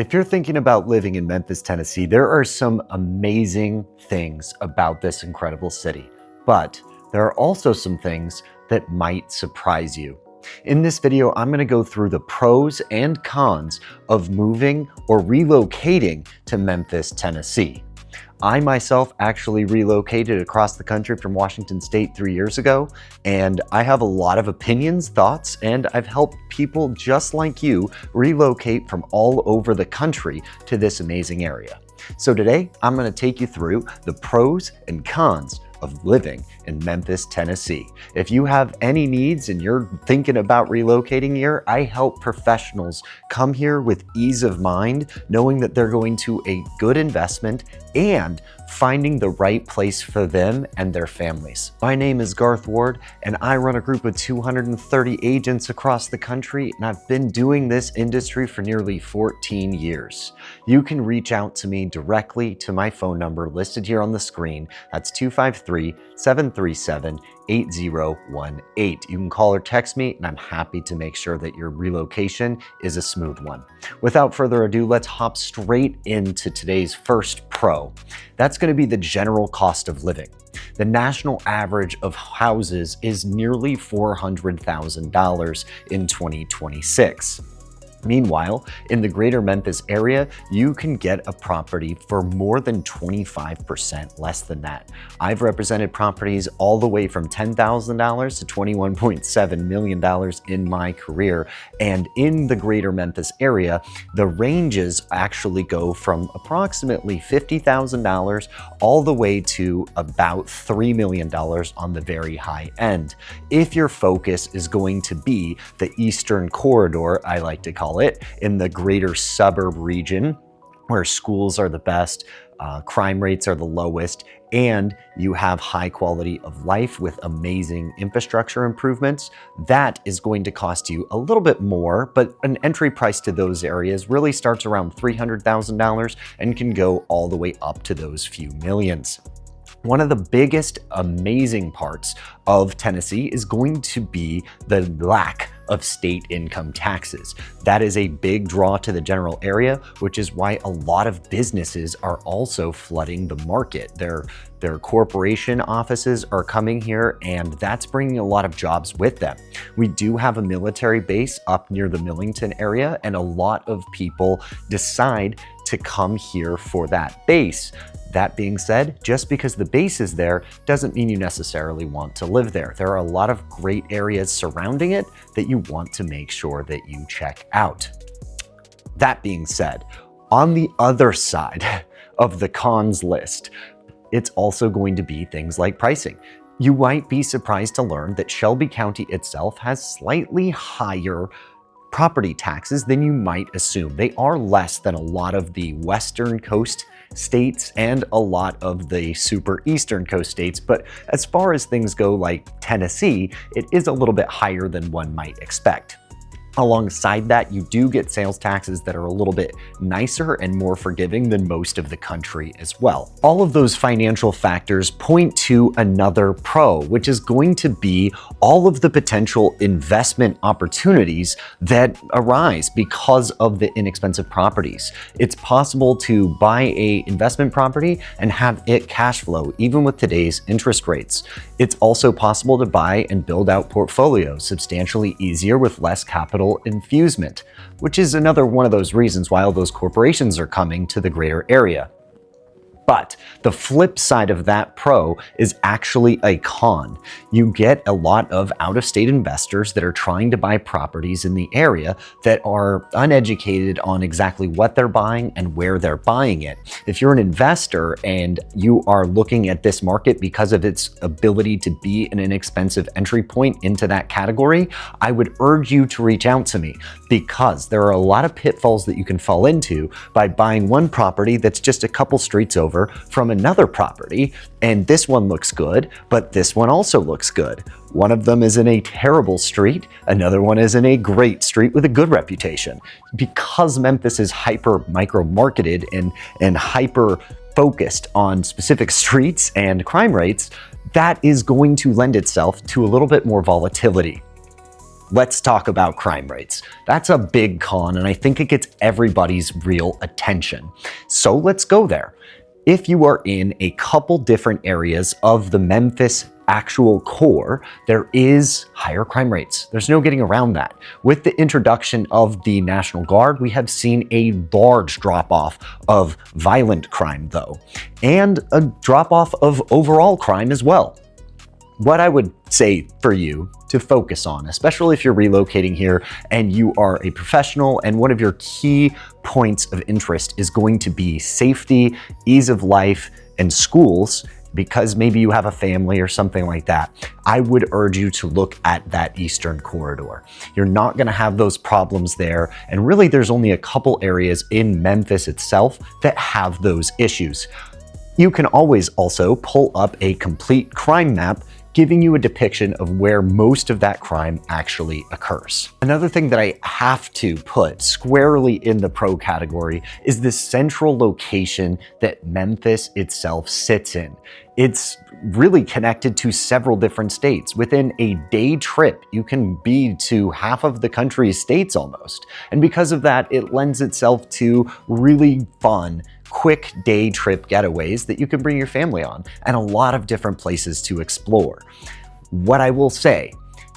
If you're thinking about living in Memphis, Tennessee, there are some amazing things about this incredible city, but there are also some things that might surprise you. In this video, I'm going to go through the pros and cons of moving or relocating to Memphis, Tennessee. I myself actually relocated across the country from Washington State 3 years ago, and I have a lot of opinions, thoughts, and I've helped people just like you relocate from all over the country to this amazing area. So today, I'm going to take you through the pros and cons of living in Memphis, Tennessee. If you have any needs and you're thinking about relocating here, I help professionals come here with ease of mind, knowing that they're going to a good investment and finding the right place for them and their families. My name is Garth Ward, and I run a group of 230 agents across the country, and I've been doing this industry for nearly 14 years. You can reach out to me directly to my phone number listed here on the screen. That's 253-737-8018. You can call or text me, and I'm happy to make sure that your relocation is a smooth one. Without further ado, let's hop straight into today's first pro. That's going to be the general cost of living. The national average of houses is nearly $400,000 in 2026. Meanwhile, in the greater Memphis area, you can get a property for more than 25% less than that. I've represented properties all the way from $10,000 to $21.7 million in my career. And in the greater Memphis area, the ranges actually go from approximately $50,000 all the way to about $3 million on the very high end. If your focus is going to be the Eastern Corridor, I like to call it, in the greater suburb region where schools are the best, crime rates are the lowest, and you have high quality of life with amazing infrastructure improvements, that is going to cost you a little bit more, but an entry price to those areas really starts around $300,000 and can go all the way up to those few millions. One of the biggest amazing parts of Tennessee is going to be the lack of state income taxes. That is a big draw to the general area, which is why a lot of businesses are also flooding the market. Their corporation offices are coming here, and that's bringing a lot of jobs with them. We do have a military base up near the Millington area, and a lot of people decide to come here for that base. That being said, just because the base is there doesn't mean you necessarily want to live there. There are a lot of great areas surrounding it that you want to make sure that you check out. That being said, on the other side of the cons list, it's also going to be things like pricing. You might be surprised to learn that Shelby County itself has slightly higher property taxes than you might assume. They are less than a lot of the Western Coast states and a lot of the super Eastern Coast states, but as far as things go like Tennessee, it is a little bit higher than one might expect. Alongside that, you do get sales taxes that are a little bit nicer and more forgiving than most of the country as well. All of those financial factors point to another pro, which is going to be all of the potential investment opportunities that arise because of the inexpensive properties. It's possible to buy an investment property and have it cash flow, even with today's interest rates. It's also possible to buy and build out portfolios substantially easier with less capital infusement, which is another one of those reasons why all those corporations are coming to the greater area. But the flip side of that pro is actually a con. You get a lot of out-of-state investors that are trying to buy properties in the area that are uneducated on exactly what they're buying and where they're buying it. If you're an investor and you are looking at this market because of its ability to be an inexpensive entry point into that category, I would urge you to reach out to me, because there are a lot of pitfalls that you can fall into by buying one property that's just a couple streets over from another property, and this one looks good, but this one also looks good. One of them is in a terrible street, another one is in a great street with a good reputation. Because Memphis is hyper micro marketed and hyper focused on specific streets and crime rates, that is going to lend itself to a little bit more volatility. let's talk about crime rates. That's a big con, and I think it gets everybody's real attention. So let's go there. If you are in a couple different areas of the Memphis actual core, there is higher crime rates. There's no getting around that. With the introduction of the National Guard, we have seen a large drop-off of violent crime though, and a drop-off of overall crime as well. What I would say for you to focus on, especially if you're relocating here and you are a professional and one of your key points of interest is going to be safety, ease of life, and schools, because maybe you have a family or something like that, I would urge you to look at that eastern corridor. You're not gonna have those problems there, and really there's only a couple areas in Memphis itself that have those issues. You can always also pull up a complete crime map giving you a depiction of where most of that crime actually occurs. Another thing that I have to put squarely in the pro category is the central location that Memphis itself sits in. It's really connected to several different states. Within a day trip, you can be to half of the country's states almost. And because of that, it lends itself to really fun, quick day trip getaways that you can bring your family on, and a lot of different places to explore. What I will say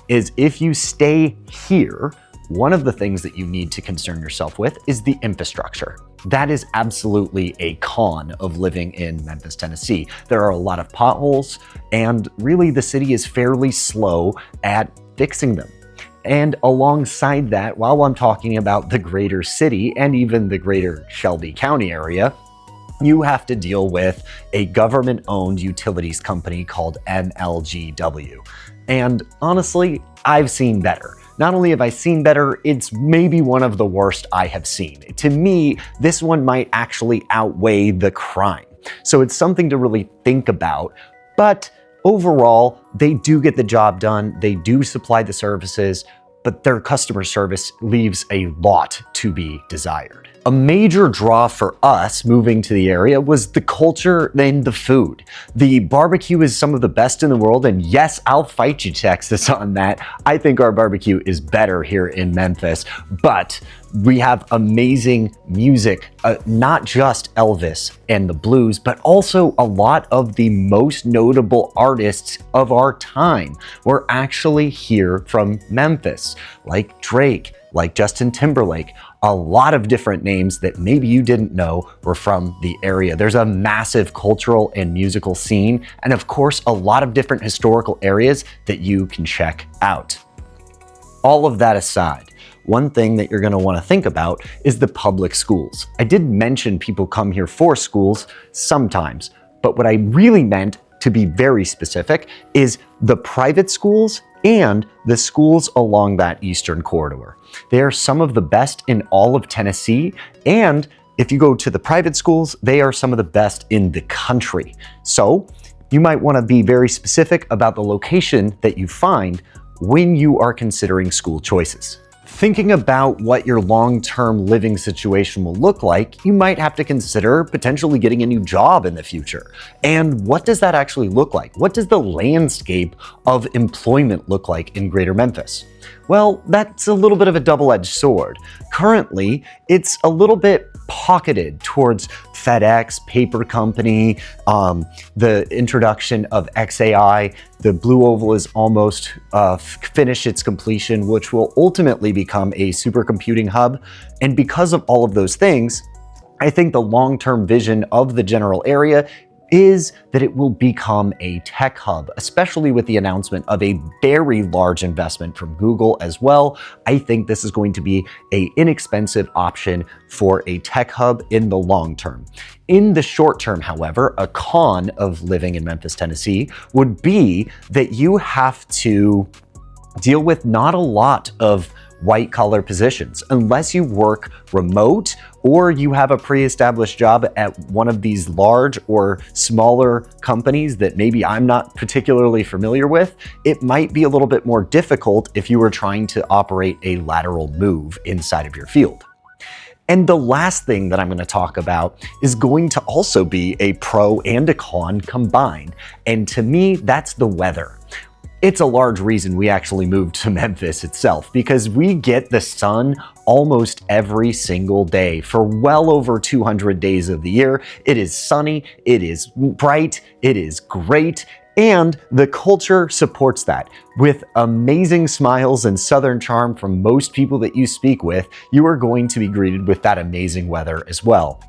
is if you stay here, one of the things that you need to concern yourself with is the infrastructure. That is absolutely a con of living in Memphis, Tennessee. There are a lot of potholes, and really the city is fairly slow at fixing them. And alongside that, while I'm talking about the greater city and even the greater Shelby County area, you have to deal with a government-owned utilities company called MLGW. And honestly, I've seen better. Not only have I seen better, it's maybe one of the worst I have seen. To me, this one might actually outweigh the crime. So it's something to really think about, but overall, they do get the job done, they do supply the services, but their customer service leaves a lot to be desired. A major draw for us moving to the area was the culture and the food. The barbecue is some of the best in the world, and yes, I'll fight you, Texas, on that. I think our barbecue is better here in Memphis, but we have amazing music, not just Elvis and the blues, but also a lot of the most notable artists of our time were actually here from Memphis, like Drake, like Justin Timberlake. A lot of different names that maybe you didn't know were from the area. There's a massive cultural and musical scene, and of course, a lot of different historical areas that you can check out. All of that aside, one thing that you're going to want to think about is the public schools. I did mention people come here for schools sometimes, but what I really meant, to be very specific, is the private schools and the schools along that eastern corridor. They are some of the best in all of Tennessee, and if you go to the private schools, they are some of the best in the country. So you might want to be very specific about the location that you find when you are considering school choices. Thinking about what your long-term living situation will look like, you might have to consider potentially getting a new job in the future. And what does that actually look like? What does the landscape of employment look like in Greater Memphis? Well, that's a little bit of a double-edged sword. Currently, it's a little bit pocketed towards FedEx, paper company, the introduction of XAI. The Blue Oval is almost finished its completion, which will ultimately become a supercomputing hub. And because of all of those things, I think the long-term vision of the general area is that it will become a tech hub, especially with the announcement of a very large investment from Google as well. I think this is going to be an inexpensive option for a tech hub in the long term. In the short term, however, a con of living in Memphis, Tennessee would be that you have to deal with not a lot of white-collar positions unless you work remote or you have a pre-established job at one of these large or smaller companies that maybe I'm not particularly familiar with. It might be a little bit more difficult if you were trying to operate a lateral move inside of your field. And the last thing that I'm going to talk about is going to also be a pro and a con combined. And to me, that's the weather. It's a large reason we actually moved to Memphis itself, because we get the sun almost every single day for well over 200 days of the year. It is sunny, it is bright, it is great, and the culture supports that. With amazing smiles and southern charm from most people that you speak with, you are going to be greeted with that amazing weather as well.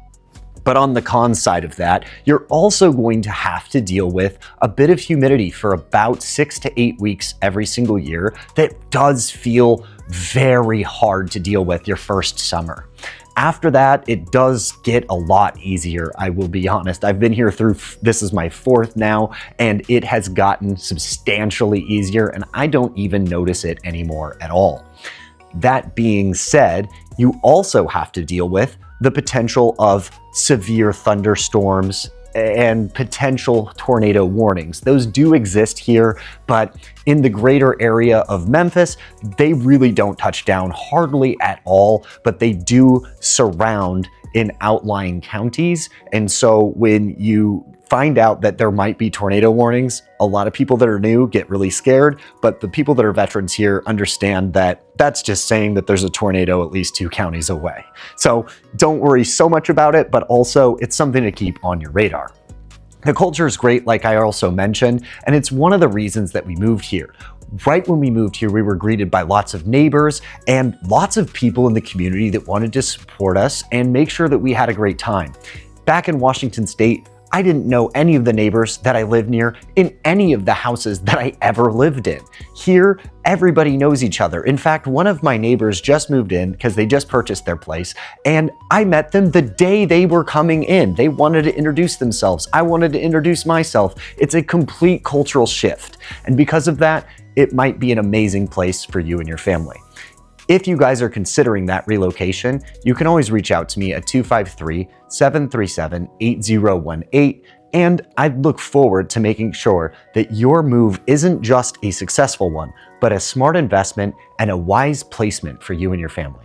But on the con side of that, you're also going to have to deal with a bit of humidity for about 6 to 8 weeks every single year. That does feel very hard to deal with your first summer. After that, it does get a lot easier, I will be honest. I've been here this is my 4th now, and it has gotten substantially easier, and I don't even notice it anymore at all. That being said, you also have to deal with the potential of severe thunderstorms and potential tornado warnings. Those do exist here, but in the greater area of Memphis, they really don't touch down hardly at all, but they do surround in outlying counties. And so when you find out that there might be tornado warnings, a lot of people that are new get really scared, but the people that are veterans here understand that that's just saying that there's a tornado at least 2 counties away. So don't worry so much about it, but also it's something to keep on your radar. The culture is great, like I also mentioned, and it's one of the reasons that we moved here. Right when we moved here, we were greeted by lots of neighbors and lots of people in the community that wanted to support us and make sure that we had a great time. Back in Washington State, I didn't know any of the neighbors that I lived near in any of the houses that I ever lived in. Here, everybody knows each other. In fact, one of my neighbors just moved in because they just purchased their place, and I met them the day they were coming in. They wanted to introduce themselves. I wanted to introduce myself. It's a complete cultural shift. And because of that, it might be an amazing place for you and your family. If you guys are considering that relocation, you can always reach out to me at 253-737-8018, and I'd look forward to making sure that your move isn't just a successful one, but a smart investment and a wise placement for you and your family.